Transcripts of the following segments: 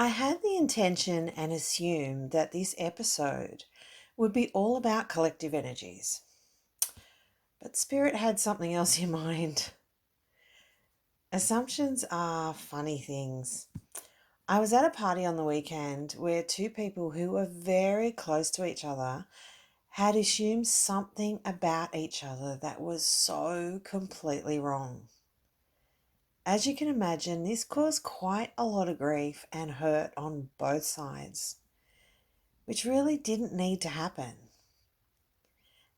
I had the intention and assumed that this episode would be all about collective energies, but Spirit had something else in mind. Assumptions are funny things. I was at a party on the weekend where two people who were very close to each other had assumed something about each other that was so completely wrong. As you can imagine, this caused quite a lot of grief and hurt on both sides, which really didn't need to happen.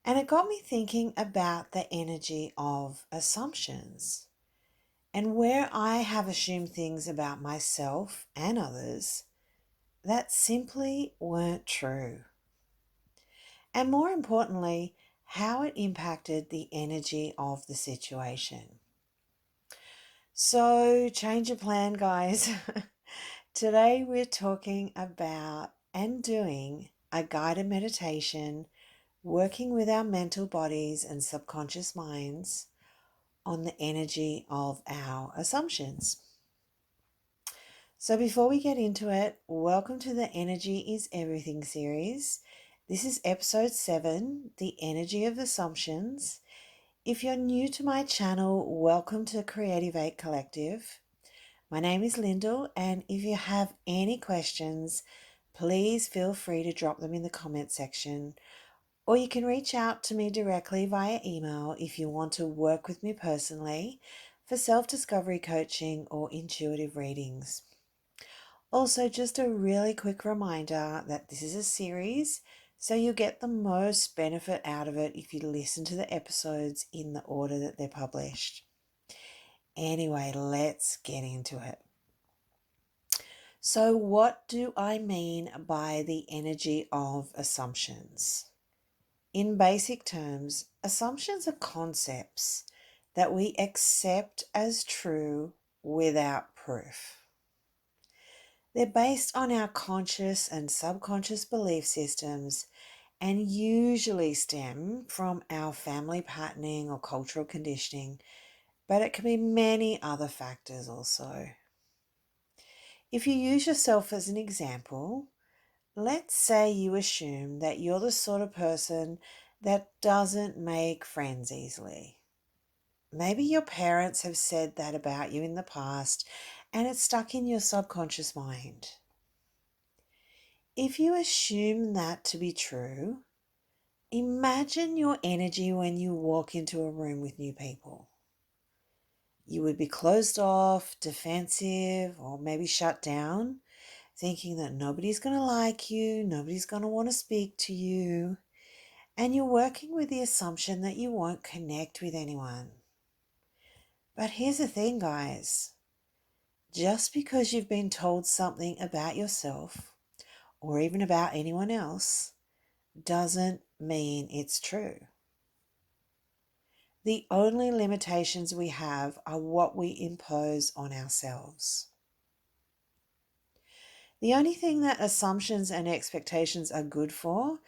And it got me thinking about the energy of assumptions and where I have assumed things about myself and others that simply weren't true. And more importantly, how it impacted the energy of the situation. So, change of plan, guys. Today we're talking about and doing a guided meditation, working with our mental bodies and subconscious minds on the energy of our assumptions. So before we get into it, welcome to the Energy is Everything series. This is episode 7, The Energy of Assumptions. If you're new to my channel, welcome to Creative 8 Collective. My name is Lyndal, and if you have any questions, please feel free to drop them in the comment section, or you can reach out to me directly via email if you want to work with me personally for self-discovery coaching or intuitive readings. Also, just a really quick reminder that this is a series, so you'll get the most benefit out of it if you listen to the episodes in the order that they're published. Anyway, let's get into it. So, what do I mean by the energy of assumptions? In basic terms, assumptions are concepts that we accept as true without proof. They're based on our conscious and subconscious belief systems and usually stem from our family patterning or cultural conditioning, but it can be many other factors also. If you use yourself as an example, let's say you assume that you're the sort of person that doesn't make friends easily. Maybe your parents have said that about you in the past and it's stuck in your subconscious mind. If you assume that to be true, imagine your energy when you walk into a room with new people. You would be closed off, defensive, or maybe shut down, thinking that nobody's going to like you, nobody's going to want to speak to you, and you're working with the assumption that you won't connect with anyone. But here's the thing, guys. Just because you've been told something about yourself, or even about anyone else, doesn't mean it's true. The only limitations we have are what we impose on ourselves. The only thing that assumptions and expectations are good for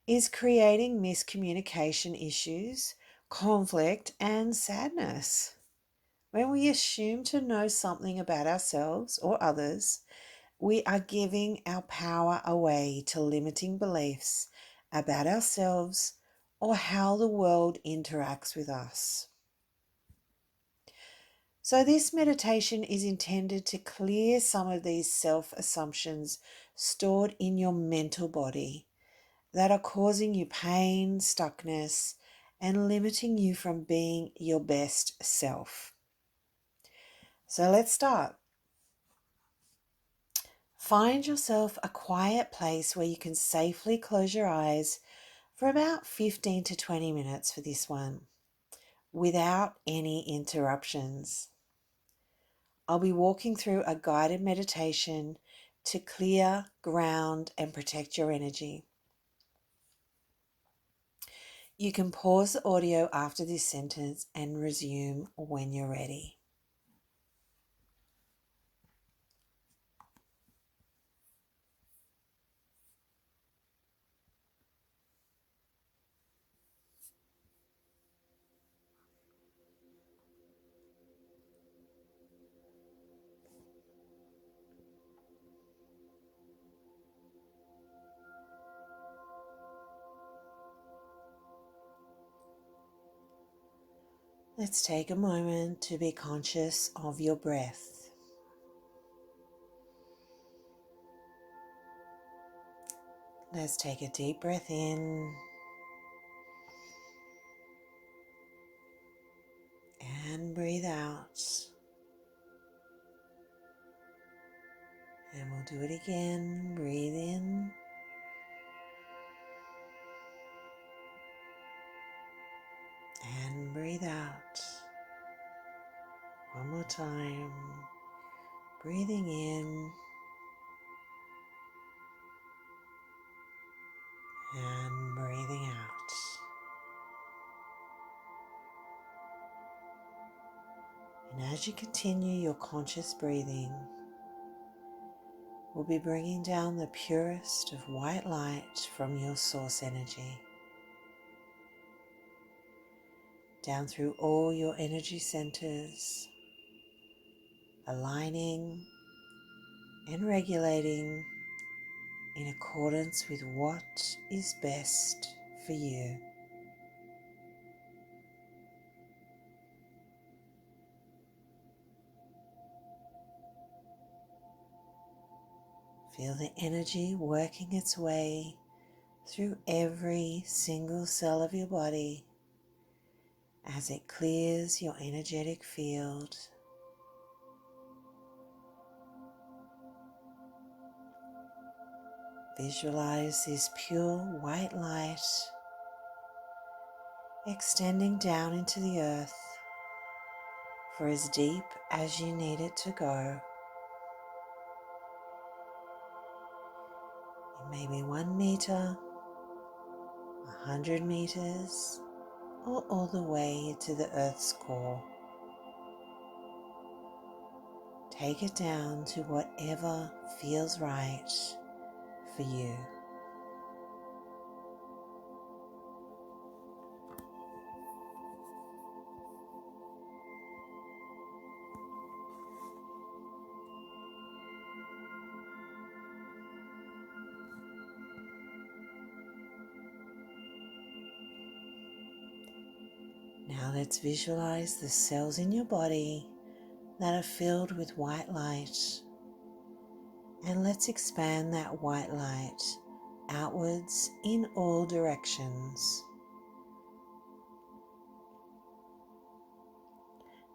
is creating miscommunication issues, conflict, and sadness. When we assume to know something about ourselves or others, we are giving our power away to limiting beliefs about ourselves or how the world interacts with us. So this meditation is intended to clear some of these self-assumptions stored in your mental body that are causing you pain, stuckness, and limiting you from being your best self. So let's start. Find yourself a quiet place where you can safely close your eyes for about 15 to 20 minutes for this one, without any interruptions. I'll be walking through a guided meditation to clear, ground, and protect your energy. You can pause the audio after this sentence and resume when you're ready. Let's take a moment to be conscious of your breath. Let's take a deep breath in and breathe out. And we'll do it again. Breathe in and breathe out. One more time. Breathing in and breathing out. And as you continue your conscious breathing, we'll be bringing down the purest of white light from your source energy, down through all your energy centers, aligning and regulating in accordance with what is best for you. Feel the energy working its way through every single cell of your body as it clears your energetic field. Visualize this pure white light extending down into the earth for as deep as you need it to go. It may be 1 meter, 100 meters, or all the way to the earth's core. Take it down to whatever feels right for you. Now let's visualize the cells in your body that are filled with white light, and let's expand that white light outwards in all directions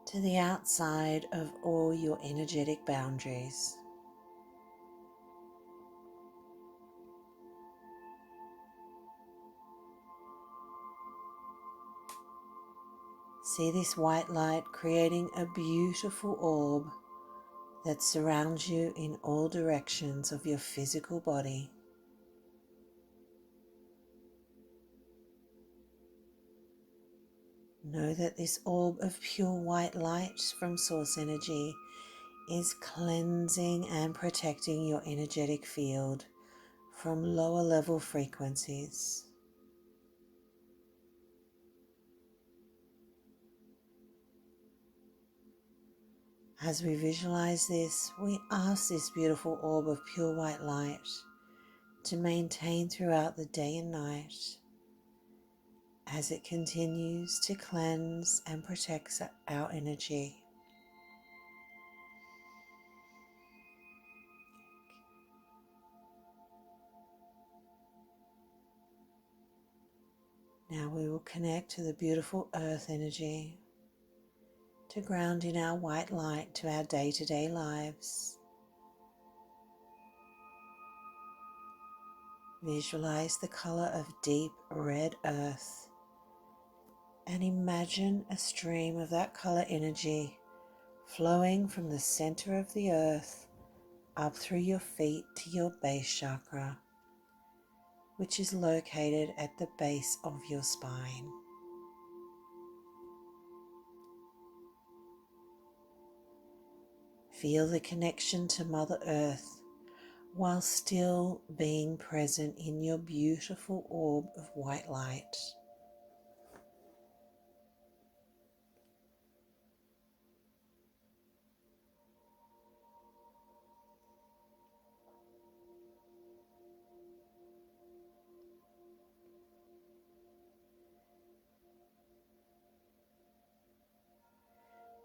to the outside of all your energetic boundaries. See this white light creating a beautiful orb that surrounds you in all directions of your physical body. Know that this orb of pure white light from source energy is cleansing and protecting your energetic field from lower level frequencies. As we visualize this, we ask this beautiful orb of pure white light to maintain throughout the day and night as it continues to cleanse and protects our energy. Now we will connect to the beautiful earth energy to ground in our white light to our day-to-day lives. Visualize the color of deep red earth and imagine a stream of that color energy flowing from the center of the earth up through your feet to your base chakra, which is located at the base of your spine. Feel the connection to Mother Earth while still being present in your beautiful orb of white light.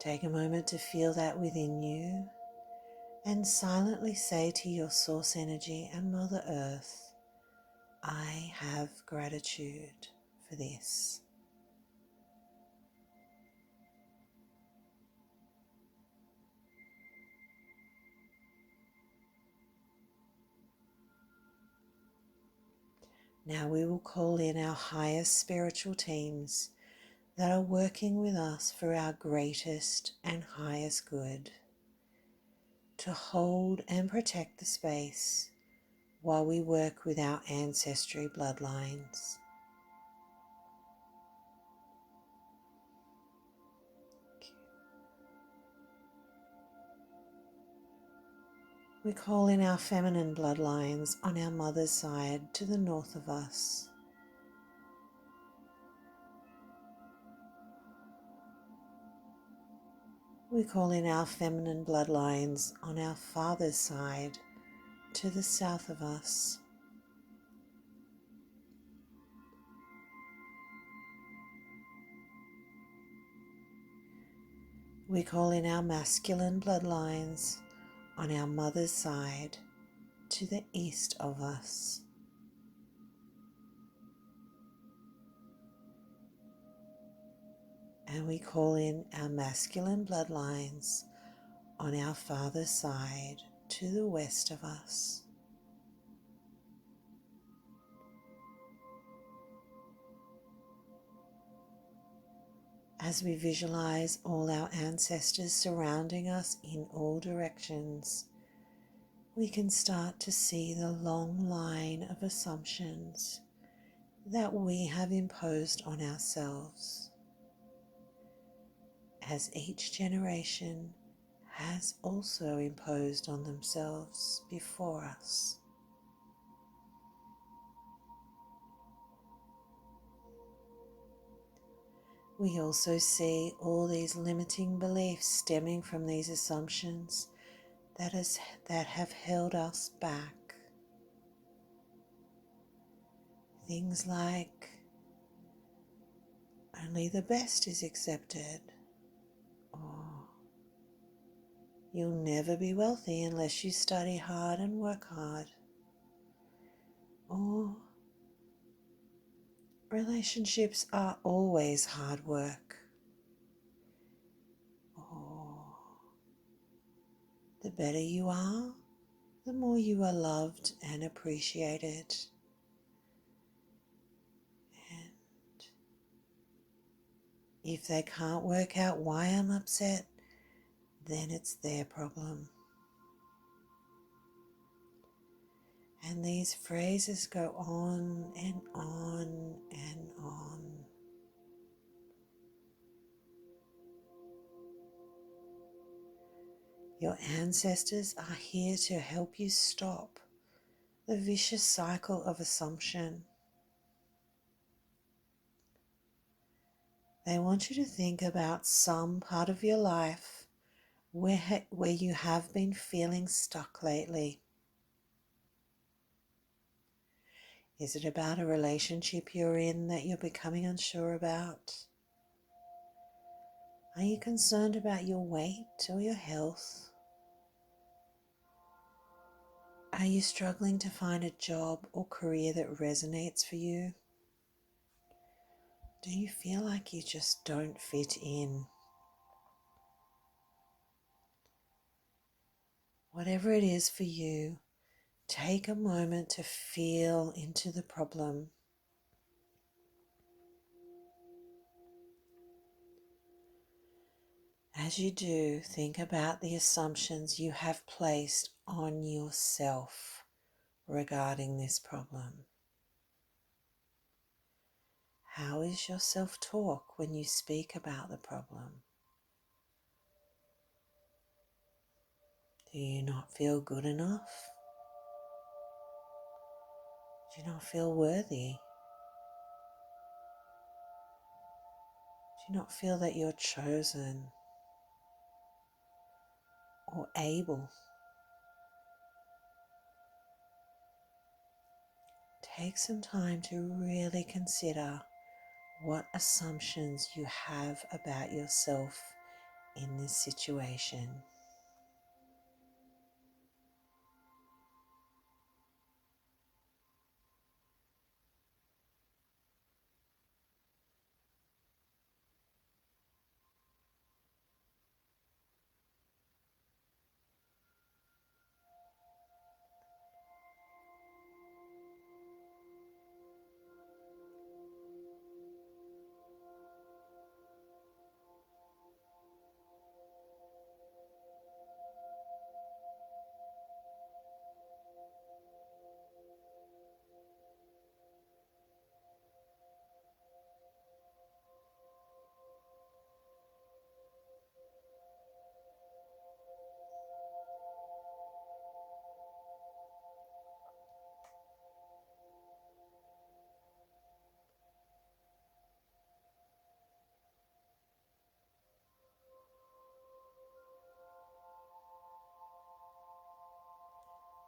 Take a moment to feel that within you and silently say to your source energy and Mother Earth, I have gratitude for this. Now we will call in our highest spiritual teams that are working with us for our greatest and highest good, to hold and protect the space while we work with our ancestry bloodlines. We call in our feminine bloodlines on our mother's side to the north of us. We call in our feminine bloodlines on our father's side to the south of us. We call in our masculine bloodlines on our mother's side to the east of us. And we call in our masculine bloodlines on our father's side to the west of us. As we visualize all our ancestors surrounding us in all directions, we can start to see the long line of assumptions that we have imposed on ourselves, as each generation has also imposed on themselves before us. We also see all these limiting beliefs stemming from these assumptions that have held us back. Things like only the best is accepted, or you'll never be wealthy unless you study hard and work hard, or relationships are always hard work, or the better you are, the more you are loved and appreciated. And if they can't work out why I'm upset, then it's their problem. And these phrases go on and on and on. Your ancestors are here to help you stop the vicious cycle of assumption. They want you to think about some part of your life where you have been feeling stuck lately. Is it about a relationship you're in that you're becoming unsure about? Are you concerned about your weight or your health? Are you struggling to find a job or career that resonates for you? Do you feel like you just don't fit in? Whatever it is for you, take a moment to feel into the problem. As you do, think about the assumptions you have placed on yourself regarding this problem. How is your self-talk when you speak about the problem? Do you not feel good enough? Do you not feel worthy? Do you not feel that you're chosen or able? Take some time to really consider what assumptions you have about yourself in this situation.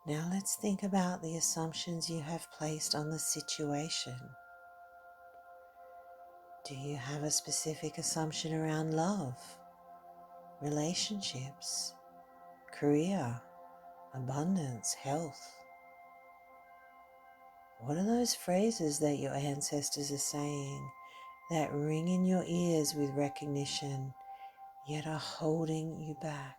Now let's think about the assumptions you have placed on the situation. Do you have a specific assumption around love, relationships, career, abundance, health? What are those phrases that your ancestors are saying that ring in your ears with recognition, yet are holding you back?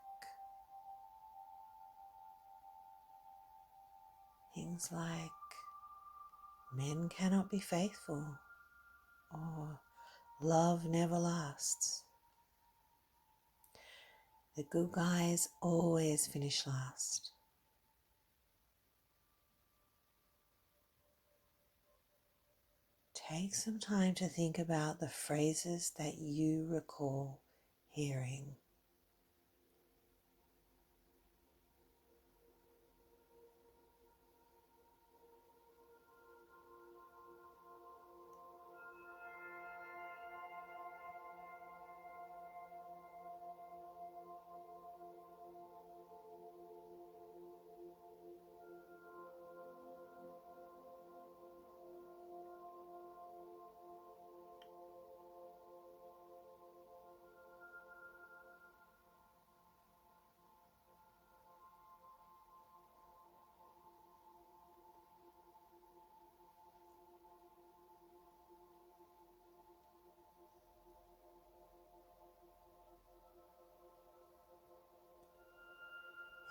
Things like, men cannot be faithful, or love never lasts. The good guys always finish last. Take some time to think about the phrases that you recall hearing.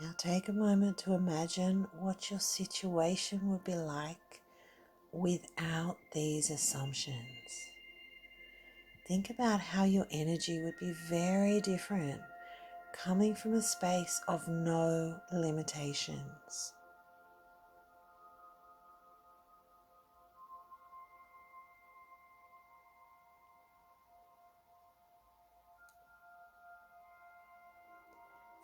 Now take a moment to imagine what your situation would be like without these assumptions. Think about how your energy would be very different, coming from a space of no limitations.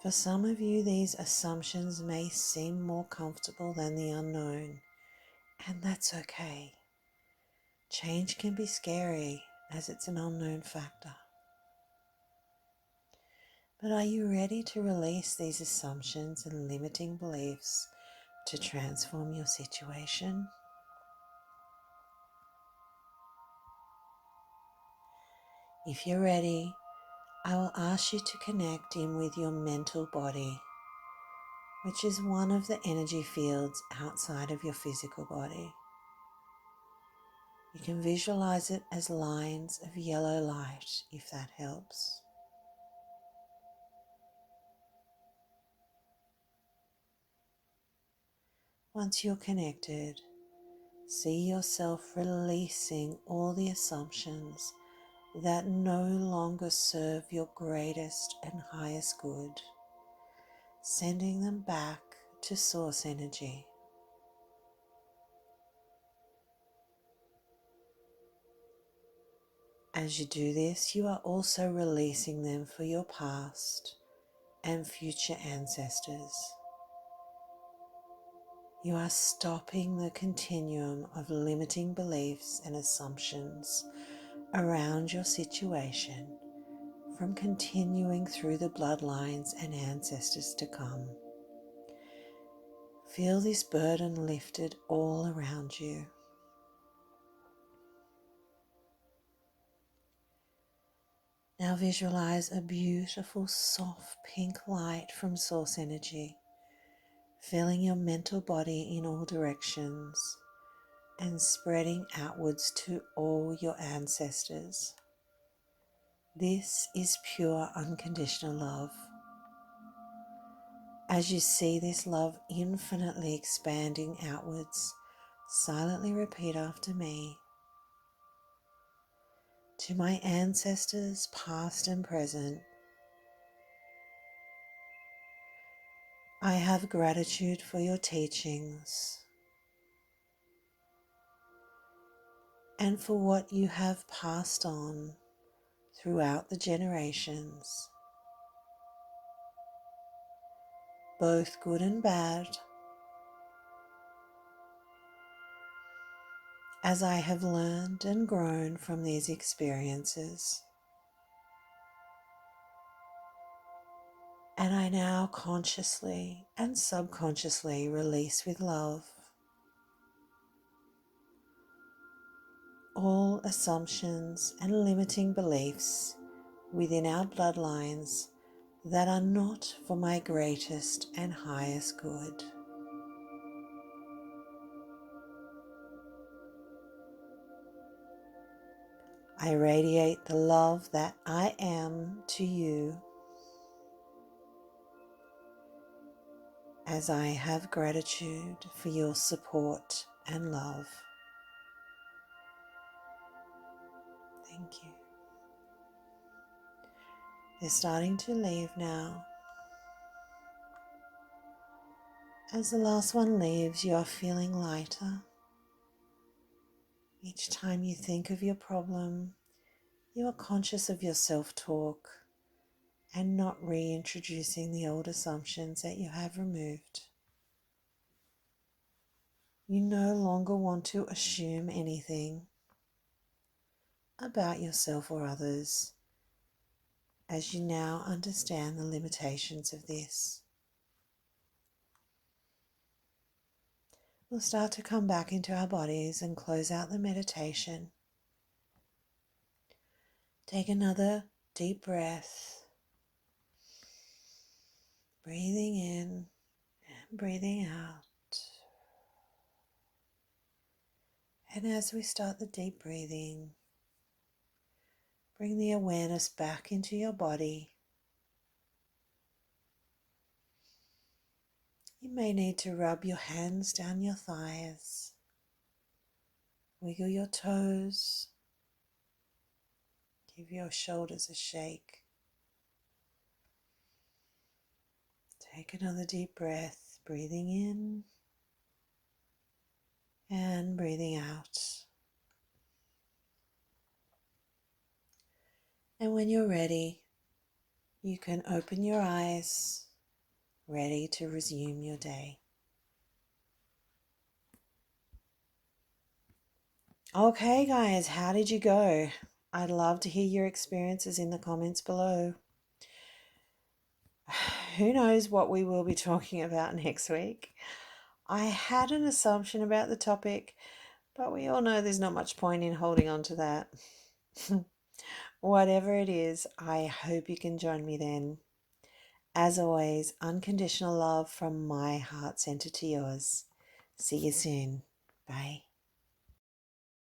For some of you, these assumptions may seem more comfortable than the unknown, and that's okay. Change can be scary as it's an unknown factor. But are you ready to release these assumptions and limiting beliefs to transform your situation? If you're ready, I will ask you to connect in with your mental body, which is one of the energy fields outside of your physical body. You can visualize it as lines of yellow light, if that helps. Once you're connected, see yourself releasing all the assumptions that no longer serve your greatest and highest good, sending them back to source energy. As you do this, you are also releasing them for your past and future ancestors. You are stopping the continuum of limiting beliefs and assumptions around your situation from continuing through the bloodlines and ancestors to come. Feel this burden lifted all around you. Now visualize a beautiful, soft pink light from source energy, filling your mental body in all directions and spreading outwards to all your ancestors. This is pure unconditional love. As you see this love infinitely expanding outwards, silently repeat after me. To my ancestors, past and present, I have gratitude for your teachings and for what you have passed on throughout the generations, both good and bad, as I have learned and grown from these experiences. And I now consciously and subconsciously release with love all assumptions and limiting beliefs within our bloodlines that are not for my greatest and highest good. I radiate the love that I am to you as I have gratitude for your support and love. Thank you. They're starting to leave now. As the last one leaves, you are feeling lighter. Each time you think of your problem, you are conscious of your self-talk and not reintroducing the old assumptions that you have removed. You no longer want to assume anything about yourself or others, as you now understand the limitations of this. We'll start to come back into our bodies and close out the meditation. Take another deep breath, breathing in and breathing out. And as we start the deep breathing, bring the awareness back into your body. You may need to rub your hands down your thighs, wiggle your toes, give your shoulders a shake. Take another deep breath, breathing in and breathing out. And when you're ready, you can open your eyes, ready to resume your day. Okay, guys, how did you go? I'd love to hear your experiences in the comments below. Who knows what we will be talking about next week? I had an assumption about the topic, but we all know there's not much point in holding on to that. Whatever it is, I hope you can join me then. As always, unconditional love from my heart center to yours. See you soon. Bye.